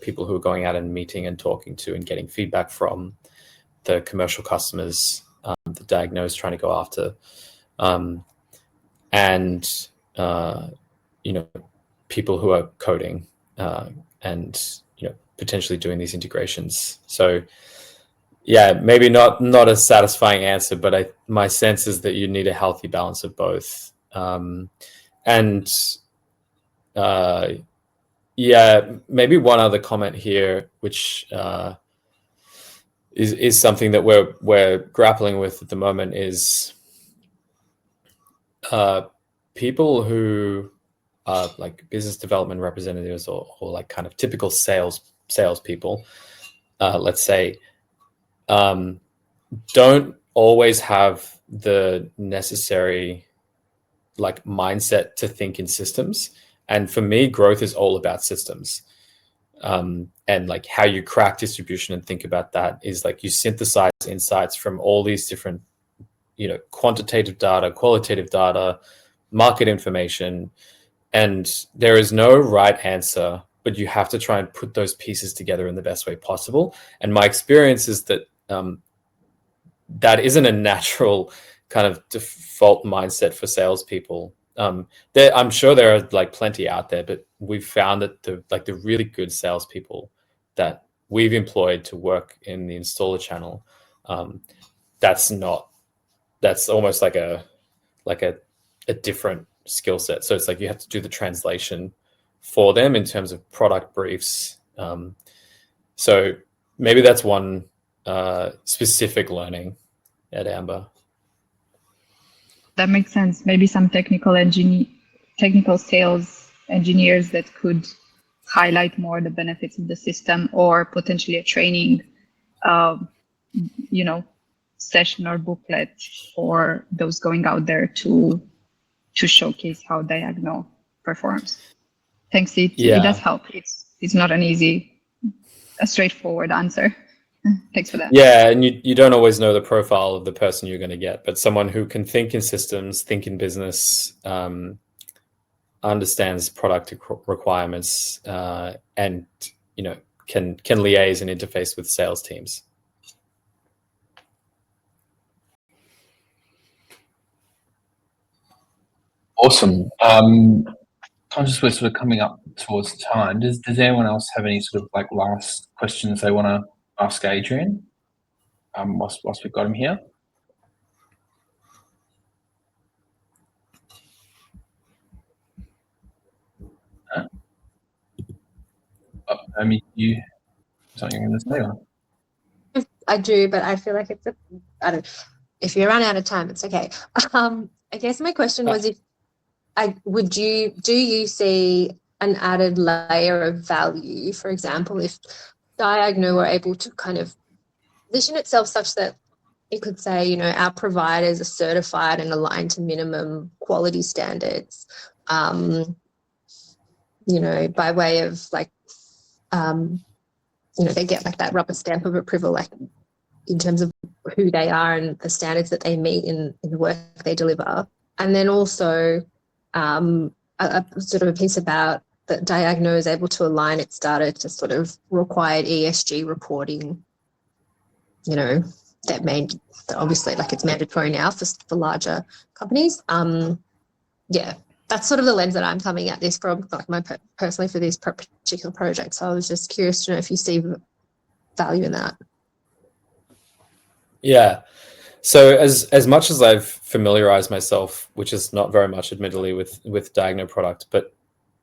B: people who are going out and meeting and talking to and getting feedback from the commercial customers, the Diagnos trying to go after, and people who are coding and potentially doing these integrations. So yeah, maybe not a satisfying answer, but my sense is that you need a healthy balance of both. Yeah, maybe one other comment here, which is something that we're grappling with at the moment, is people who are like business development representatives or like kind of typical salespeople, let's say, don't always have the necessary like mindset to think in systems. And for me, growth is all about systems. And like how you crack distribution and think about that is like you synthesize insights from all these different, quantitative data, qualitative data, market information, and there is no right answer, but you have to try and put those pieces together in the best way possible. And my experience is that that isn't a natural kind of default mindset for salespeople. I'm sure there are like plenty out there, but we've found that the really good salespeople that we've employed to work in the installer channel, that's almost like a different skill set. So it's like you have to do the translation for them in terms of product briefs. So maybe that's one specific learning at Amber.
G: That makes sense. Maybe some technical sales engineers that could highlight more the benefits of the system, or potentially a training, session or booklet for those going out there to showcase how Diagno performs. Thanks. It does help. It's not a straightforward answer. Thanks for that.
B: Yeah, and you don't always know the profile of the person you're going to get, but someone who can think in systems, think in business, understands product requirements, and can liaise and interface with sales teams.
A: Awesome. Conscious we're sort of coming up towards time. Does anyone else have any sort of like last questions they want to ask Adrian whilst we've got him here? You something you're going to say? Or?
E: I do, but I feel like if you run out of time, it's okay. I guess my question was do you see an added layer of value, for example, if Diagno were able to kind of position itself such that it could say, our providers are certified and aligned to minimum quality standards, by way of like, they get like that rubber stamp of approval, like in terms of who they are and the standards that they meet in the work they deliver. And then also a sort of a piece about that Diagno is able to align its data to sort of required ESG reporting. You know, that obviously like it's mandatory now for larger companies. Yeah, that's sort of the lens that I'm coming at this from, like personally for this particular project. So I was just curious to know if you see value in that.
B: Yeah. So as much as I've familiarized myself, which is not very much, admittedly, with Diagno product, but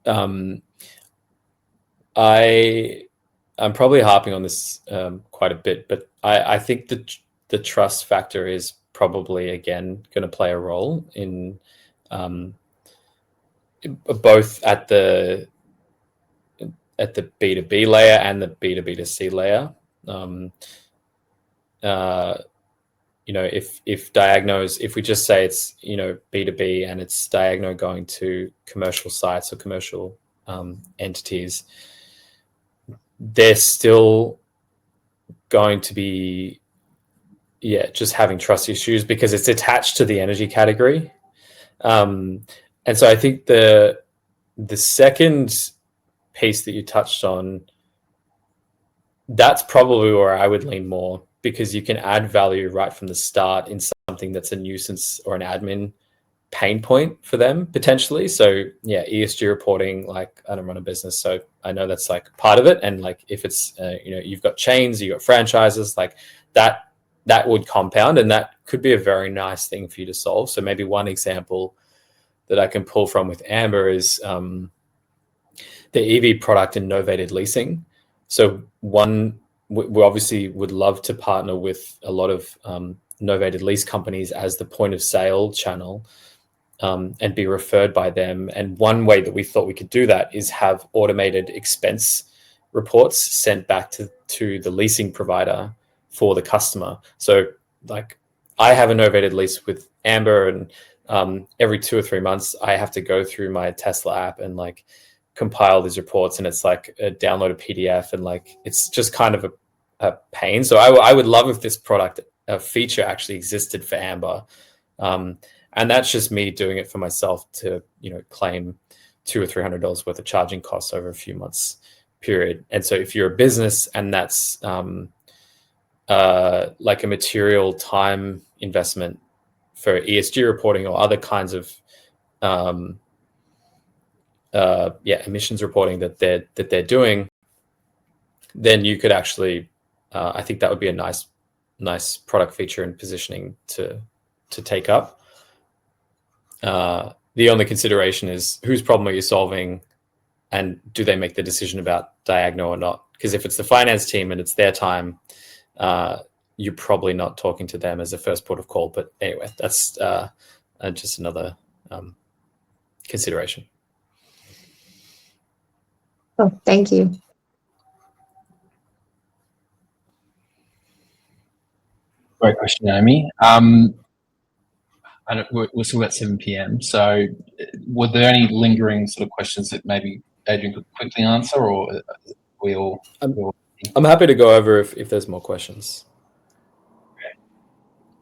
B: I'm probably harping on this quite a bit, but I think that the trust factor is probably again going to play a role in both at the B2B layer and the B2B2C layer. You know, if Diagno's, if we just say it's, you know, B2B and it's Diagno going to commercial sites or commercial entities, they're still going to be, just having trust issues because it's attached to the energy category. And so I think the second piece that you touched on, that's probably where I would lean more, because you can add value right from the start in something that's a nuisance or an admin pain point for them potentially. So yeah, ESG reporting, like I don't run a business, so I know that's like part of it. And like if it's, you know, you've got chains, you've got franchises, like that would compound, and that could be a very nice thing for you to solve. So maybe one example that I can pull from with Amber is the EV product in novated leasing. So we obviously would love to partner with a lot of novated lease companies as the point of sale channel and be referred by them. And one way that we thought we could do that is have automated expense reports sent back to the leasing provider for the customer. So like I have a novated lease with Amber, and every 2 or 3 months I have to go through my Tesla app and like compile these reports, and it's like download a PDF, and like it's just kind of a pain. So I would love if this product feature actually existed for Amber, and that's just me doing it for myself to, you know, claim $200 or $300 worth of charging costs over a few months period. And so if you're a business and that's like a material time investment for ESG reporting or other kinds of emissions reporting that they're doing, then you could actually, I think that would be a nice product feature and positioning to take up. The only consideration is whose problem are you solving, and do they make the decision about Diagno or not? Because if it's the finance team and it's their time, you're probably not talking to them as a first port of call. But anyway, that's just another consideration.
E: Oh, thank you.
A: Great question, Naomi. We're still at 7 p.m. So were there any lingering sort of questions that maybe Adrian could quickly answer, or we all?
B: I'm happy to go over if there's more questions.
A: Okay.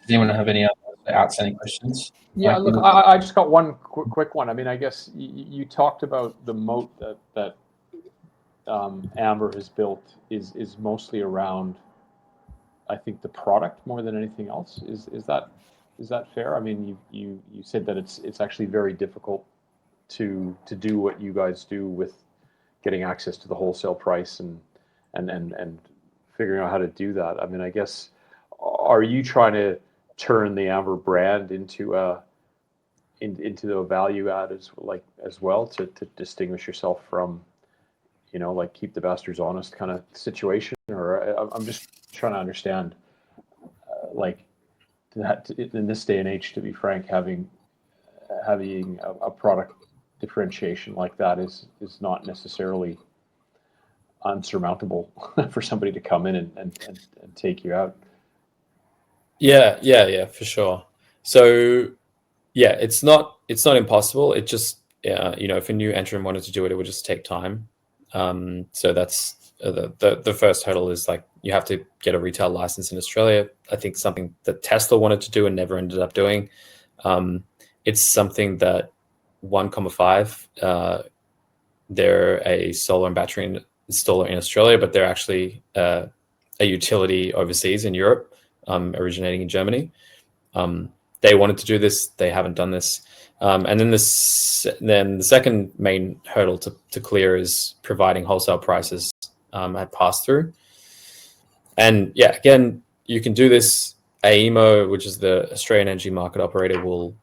A: Does anyone have any other outstanding questions?
F: Yeah, look, I just got one quick one. I mean, I guess you talked about the moat that Amber has built is mostly around, I think, the product more than anything else. Is that fair? I mean, you said that it's actually very difficult to do what you guys do with getting access to the wholesale price and figuring out how to do that. I mean, I guess, are you trying to turn the Amber brand into a value add as well to distinguish yourself from, you know, like keep the bastards honest kind of situation? Or I'm just trying to understand, like, that in this day and age, to be frank, having a product differentiation like that is not necessarily unsurmountable for somebody to come in and take you out.
B: Yeah, for sure. So yeah, it's not impossible. It just, you know, if a new entrant wanted to do it, it would just take time. So that's the first hurdle is like you have to get a retail license in Australia. I think something that Tesla wanted to do and never ended up doing. It's something that 1,5. They're a solar and battery installer in Australia, but they're actually a utility overseas in Europe, originating in Germany. They wanted to do this. They haven't done this. And then the second main hurdle to clear is providing wholesale prices at pass-through. And yeah, again, you can do this. AEMO, which is the Australian Energy Market Operator, will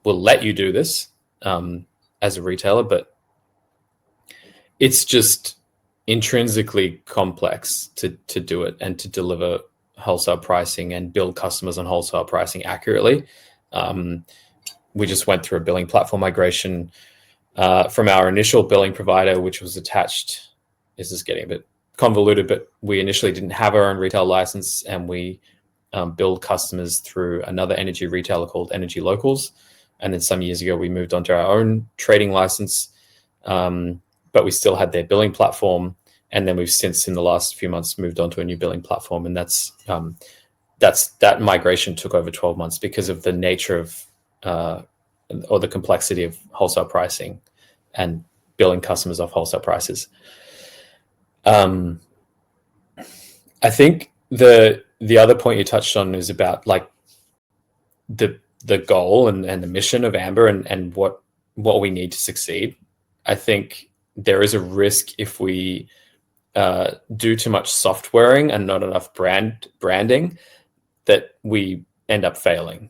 B: let you do this as a retailer, but it's just intrinsically complex to do it and to deliver wholesale pricing and build customers on wholesale pricing accurately. We just went through a billing platform migration from our initial billing provider, which was attached. This is getting a bit convoluted, but we initially didn't have our own retail license, and we billed customers through another energy retailer called Energy Locals. And then some years ago, we moved on to our own trading license, but we still had their billing platform. And then we've since, in the last few months, moved on to a new billing platform. And that migration took over 12 months because of the nature of or the complexity of wholesale pricing and billing customers off wholesale prices. I think the other point you touched on is about like the goal and the mission of Amber and what we need to succeed. I think there is a risk if we do too much softwaring and not enough branding that we end up failing.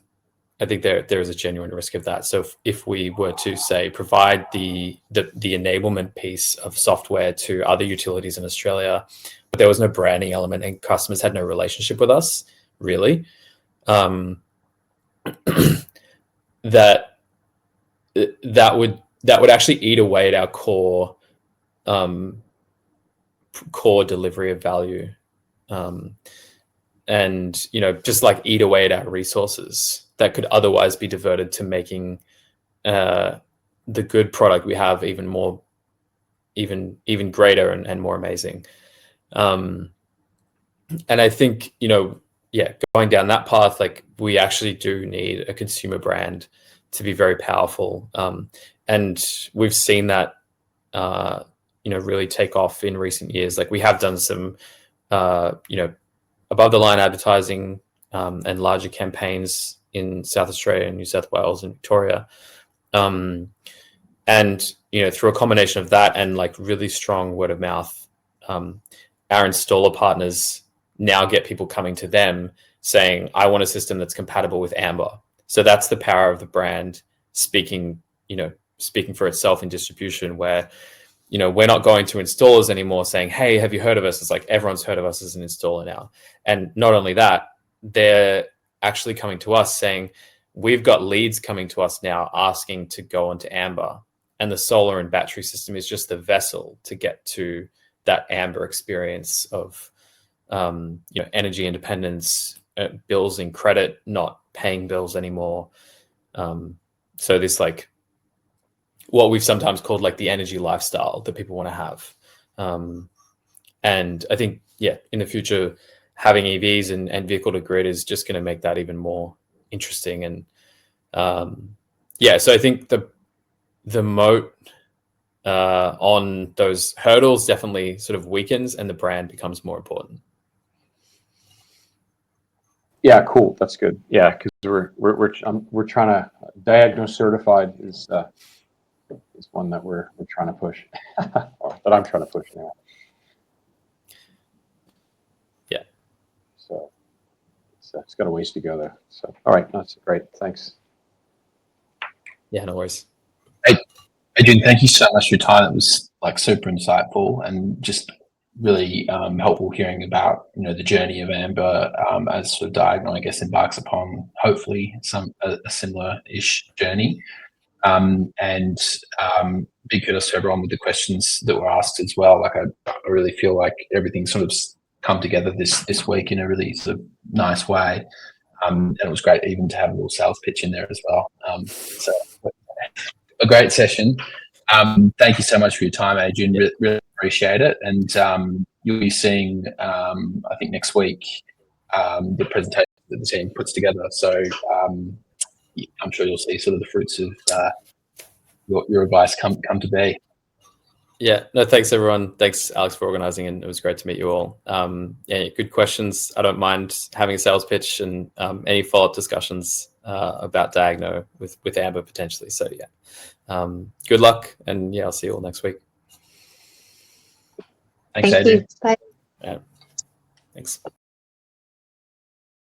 B: I think there is a genuine risk of that. So if we were to say provide the enablement piece of software to other utilities in Australia, but there was no branding element and customers had no relationship with us, really, that would actually eat away at our core delivery of value, and just like eat away at our resources that could otherwise be diverted to making the good product we have even greater and more amazing. And I think going down that path, like we actually do need a consumer brand to be very powerful, and we've seen that really take off in recent years. Like we have done some above the line advertising and larger campaigns in South Australia and New South Wales and Victoria, and through a combination of that and like really strong word of mouth, our installer partners now get people coming to them saying, I want a system that's compatible with Amber. So that's the power of the brand speaking for itself in distribution, where we're not going to installers anymore saying, hey, have you heard of us? It's like everyone's heard of us as an installer now. And not only that, they're actually coming to us saying, we've got leads coming to us now asking to go onto Amber. And the solar and battery system is just the vessel to get to that Amber experience of energy independence, bills in credit, not paying bills anymore. So this like what we've sometimes called like the energy lifestyle that people want to have. And I think, in the future, having EVs and vehicle to grid is just going to make that even more interesting. And so I think the moat on those hurdles definitely sort of weakens and the brand becomes more important.
F: Yeah, cool. That's good. Yeah, because we're trying to diagnose certified is one that we're trying to push, or that I'm trying to push now.
B: Yeah.
F: So it's got a ways to go there. So all right, that's great. Thanks.
B: Yeah, no worries.
A: Hey, Adrian, thank you so much for your time. It was like super insightful and just really helpful hearing about the journey of Amber as sort of Diagonal, I guess, embarks upon hopefully a similar-ish journey. And big kudos to everyone with the questions that were asked as well. Like I really feel like everything sort of come together this week in a really sort of nice way. And it was great even to have a little sales pitch in there as well. So a great session. Thank you so much for your time, Adrian. Really appreciate it. And you'll be seeing, I think next week, the presentation that the team puts together. So I'm sure you'll see sort of the fruits of your advice come to be.
B: Yeah, no, thanks everyone. Thanks Alex for organizing, and it was great to meet you all. Yeah, good questions. I don't mind having a sales pitch and any follow-up discussions about Diagno with Amber potentially. So yeah, good luck, and yeah, I'll see you all next week.
A: Thanks,
E: Thank
A: Adrian.
E: you. Bye.
B: Yeah, thanks.